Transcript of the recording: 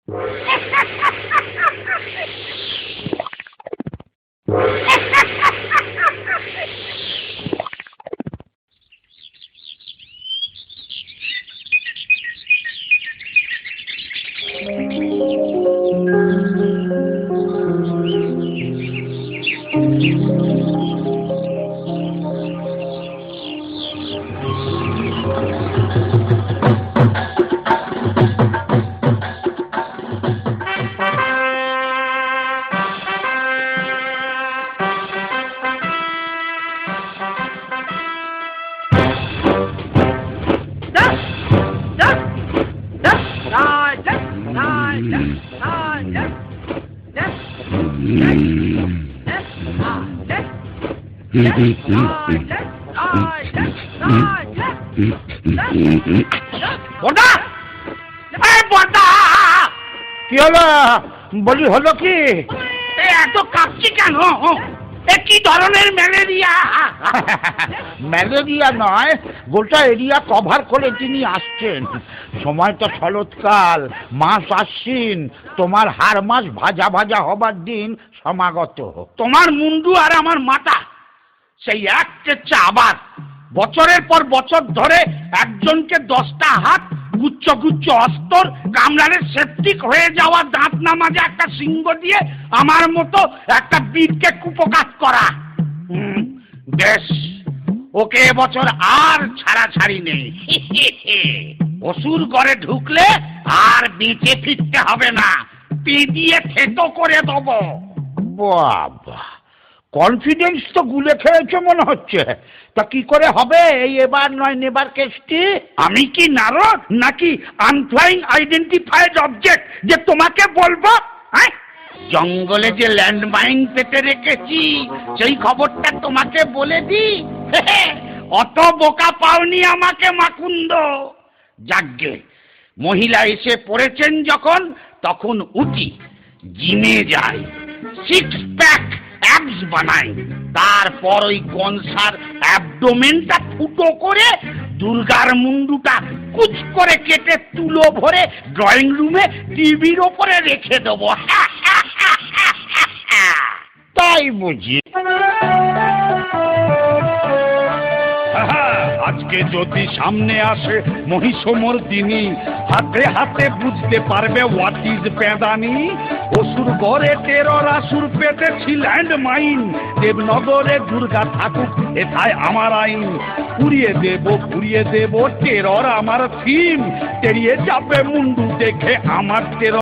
কি হলো বলি, হলো কি? এত কাঁপছি কেন? কি ধরনের ম্যালেরিয়া? ম্যালেরিয়া নয়, গোটা এরিয়া কভার করে তিনি আসছেন। সময়টা শরৎকাল, মাস আশ্বিন, তোমার হাড় মাস ভাজা ভাজা হবার দিন সমাগত। তোমার মুন্ডু আর আমার মাথা সেই এক চেচ্চা আবার বছরের পর বছর ধরে একজনকে 10টা হাত, গুচ্ছ গুচ্ছ অস্তর, কামড়ালে সেপটিক হয়ে যাওয়া দাঁত না মাজা একটা সিংহ দিয়ে আমার মতো একটা বীরকে কুপকাত করা। বেশ, ওকে এবছর আর ছাড়াছাড়ি নেই। অসুর ঘরে ঢুকলে আর বেঁচে ফিরতে হবে না, পেদিয়ে থেতো করে দেবো। বাবা, কনফিডেন্স তো গুলে খেয়েছে মনে হচ্ছে। তা কি করে হবে এই এবার নয় নেবার কেসটি? আমি কি নারদ নাকি আনফ্লাইং আইডেন্টিফাইড অবজেক্ট যে তোমাকে বলবো? জঙ্গলে যে ল্যান্ডমাইন পেতে রেখেছি সেই খবরটা তোমাকে বলে দি। অত বোকা পাওনি আমাকে মাকুন্দ। যাগ্গে, মহিলা এসে পড়েছেন যখন, তখন উঠি, জিমে যাই, 6 প্যাক অ্যাবস বানাই, তারপর ওই কনসার অ্যাবডোমেনটা ফুটো করে দুর্গার মুন্ডুটা কুচ করে কেটে তুলো ভরে ড্রয়িং রুমে টিভির ওপরে রেখে দেবো। তাই বুঝি? আজকে যদি সামনে আসে মহিষমর্দিনী, হাতে হাতে বুঝতে পারবে হোয়াট ইজ পেদানি। অসুর গড়ে টেরর, আসুর পেতেছি ল্যান্ড মাইন। দেবনগরে দুর্গা থাকুক, এথায় আমার আইন। পুড়িয়ে দেব টেরর আমার থিম। টেরিয়ে যাবে মুন্ডু দেখে আমার টেরর।